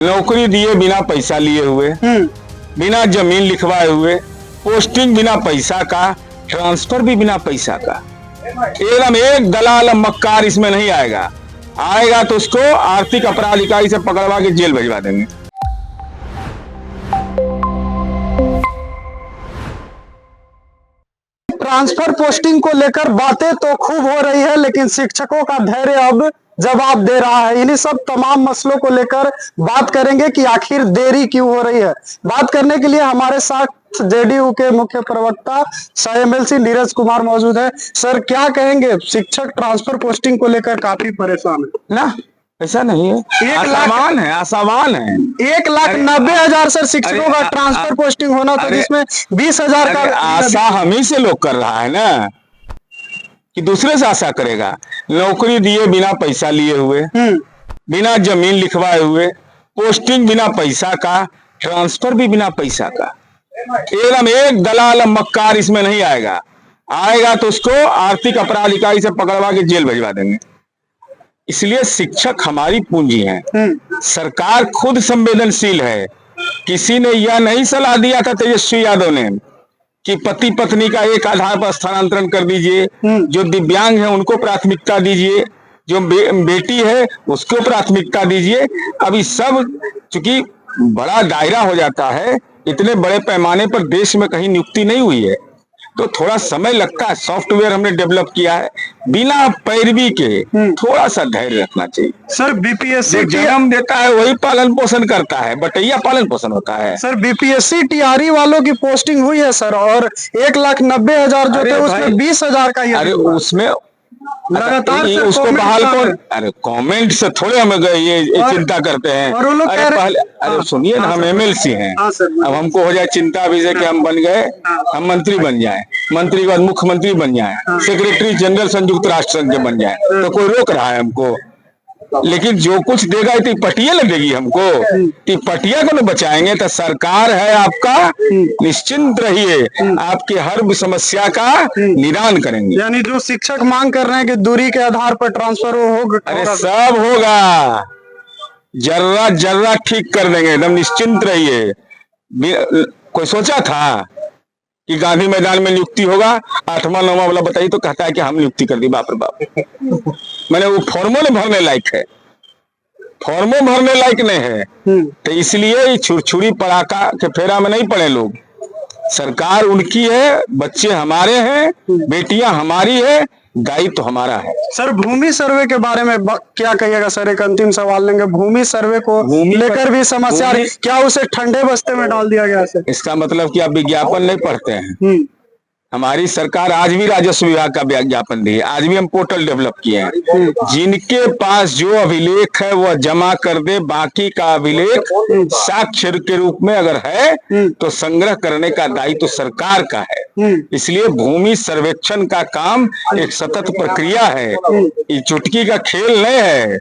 नौकरी दिए बिना पैसा लिए हुए, बिना जमीन लिखवाए हुए, पोस्टिंग बिना पैसा का, ट्रांसफर भी बिना पैसा का। एकदम एक दलाल मक्कार इसमें नहीं आएगा। आएगा तो उसको आर्थिक अपराध इकाई से पकड़वा के जेल भिजवा देंगे। ट्रांसफर पोस्टिंग को लेकर बातें तो खूब हो रही है, लेकिन शिक्षकों का धैर्य अब जवाब दे रहा है। इन्हीं सब तमाम मसलों को लेकर बात करेंगे कि आखिर देरी क्यों हो रही है। बात करने के लिए हमारे साथ जेडीयू के मुख्य प्रवक्ता सह एमएलसी नीरज कुमार मौजूद है। सर, क्या कहेंगे? शिक्षक ट्रांसफर पोस्टिंग को लेकर काफी परेशान है ना? ऐसा नहीं है, आसामान है। 1,90,000 सर शिक्षकों का ट्रांसफर पोस्टिंग होना था, जिसमें 20,000 का आशा हम ही से लोग कर रहा है ना, कि दूसरे से आशा करेगा। नौकरी दिए बिना पैसा लिए हुए, बिना जमीन लिखवाए हुए, पोस्टिंग बिना पैसा का, ट्रांसफर भी बिना पैसा का। एकदम एक दलाल मक्कार इसमें नहीं आएगा। आएगा तो उसको आर्थिक अपराध इकाई से पकड़वा के जेल भिजवा देंगे। इसलिए शिक्षक हमारी पूंजी है। सरकार खुद संवेदनशील है। किसी ने यह नहीं सलाह दिया था तेजस्वी यादव ने कि पति पत्नी का एक आधार पर स्थानांतरण कर दीजिए, जो दिव्यांग है उनको प्राथमिकता दीजिए, जो बेटी है उसको प्राथमिकता दीजिए। अभी सब चूंकि बड़ा दायरा हो जाता है, इतने बड़े पैमाने पर देश में कहीं नियुक्ति नहीं हुई है, तो थोड़ा समय लगता है। सॉफ्टवेयर हमने डेवलप किया है, बिना पैरवी के थोड़ा सा धैर्य रखना चाहिए। सर, बीपीएससी जन्म देता है वही पालन पोषण करता है, बटैया पालन पोषण होता है। सर, बीपीएससी टीआरई वालों की पोस्टिंग हुई है सर, और 1,90,000 जो थे उसमें 20,000 का ही। अरे उसमें लगातार उसको बहाल कौन? अरे कमेंट से थोड़े हम ये चिंता करते हैं। अरे सुनिए ना, हम एमएलसी हैं। अब हमको हो जाए चिंता अभी से कि हम बन गए, हम मंत्री बन जाए, मंत्री के बाद मुख्यमंत्री बन जाए, सेक्रेटरी जनरल संयुक्त राष्ट्र संघ के बन जाए, तो कोई रोक रहा है हमको? लेकिन जो कुछ देगा इतनी पटिया लगेगी हमको, पटिया को न बचाएंगे तो सरकार है आपका, निश्चिंत रहिए, आपकी हर समस्या का निदान करेंगे। यानी जो शिक्षक मांग कर रहे हैं कि दूरी के आधार पर ट्रांसफर होगा, अरे सब होगा, जर्रा जर्रा ठीक कर देंगे, एकदम निश्चिंत रहिए। कोई सोचा था कि गांधी मैदान में नियुक्ति होगा? 8वां 9वां वाला बताइए तो कहता है कि हम नियुक्ति कर दी। बाप रे बाप, मैंने वो फॉर्मो ने भरने लायक है, फॉर्मो भरने लायक नहीं है। तो इसलिए छुरछुरी पड़ाका के फेरा में नहीं पड़े लोग। सरकार उनकी है, बच्चे हमारे हैं, बेटियां हमारी है, दायित्व तो हमारा है। सर, भूमि सर्वे के बारे में क्या कहिएगा? सर, एक अंतिम सवाल लेंगे। भूमि सर्वे को लेकर भी समस्या, क्या उसे ठंडे बस्ते में डाल दिया गया? सर, इसका मतलब कि आप विज्ञापन नहीं पढ़ते हैं। हमारी सरकार आज भी राजस्व विभाग का विज्ञापन दी है, आज भी हम पोर्टल डेवलप किए हैं। जिनके पास जो अभिलेख है वह जमा कर दे, बाकी का अभिलेख साक्ष्य के रूप में अगर है तो संग्रह करने का दायित्व तो सरकार का है। इसलिए भूमि सर्वेक्षण का काम एक सतत प्रक्रिया है, ये चुटकी का खेल नहीं है।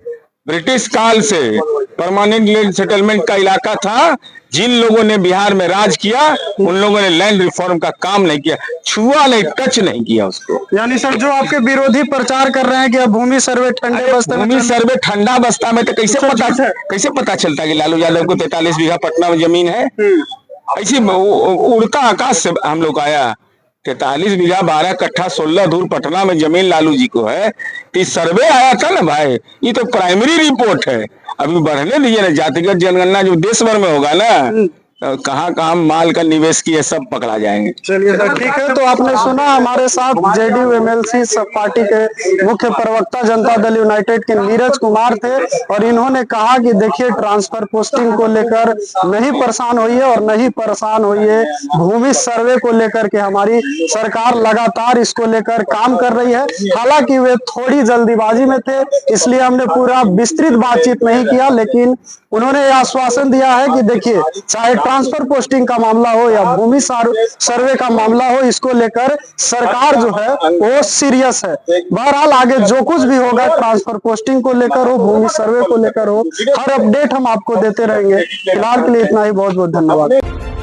ब्रिटिश काल से परमानेंट लैंड सेटलमेंट का इलाका था। जिन लोगों ने बिहार में राज किया उन लोगों ने लैंड रिफॉर्म का काम नहीं किया, छुआ नहीं, टच नहीं किया उसको। यानी सर, जो आपके विरोधी प्रचार कर रहे हैं कि अब भूमि सर्वे ठंडे बस्ते में, भूमि सर्वे ठंडा बस्ता में, तो कैसे पता चलता कि लालू यादव को 43 बीघा पटना में जमीन है? ऐसी उड़ता आकाश से हम लोग आया। 43 बीघा 12 कट्ठा 16 धूर पटना में जमीन लालू जी को है। तो सर्वे आया था ना भाई, ये तो प्राइमरी रिपोर्ट है। अभी बढ़ने दीजिए ना, जातिगत जनगणना जो देश भर में होगा ना, कहाँ कहाँ माल का निवेश किए सब पकड़ा जाएंगे। चलिए सर, ठीक है। तो आपने सुना, हमारे साथ जेडीयू एमएलसी सब पार्टी के मुख्य प्रवक्ता जनता दल यूनाइटेड के नीरज कुमार थे, और इन्होंने कहा कि देखिए, ट्रांसफर पोस्टिंग को लेकर नहीं परेशान होइए और नहीं परेशान होइए, भूमि सर्वे को लेकर के हमारी सरकार लगातार इसको लेकर काम कर रही है। हालांकि वे थोड़ी जल्दीबाजी में थे, इसलिए हमने पूरा विस्तृत बातचीत नहीं किया, लेकिन उन्होंने आश्वासन दिया है कि देखिए, चाहे ट्रांसफर पोस्टिंग का मामला हो या भूमि सर्वे का मामला हो, इसको लेकर सरकार जो है वो सीरियस है। बहरहाल आगे जो कुछ भी होगा, ट्रांसफर पोस्टिंग को लेकर हो, भूमि सर्वे को लेकर हो, हर अपडेट हम आपको देते रहेंगे। फिलहाल के लिए इतना ही, बहुत बहुत धन्यवाद।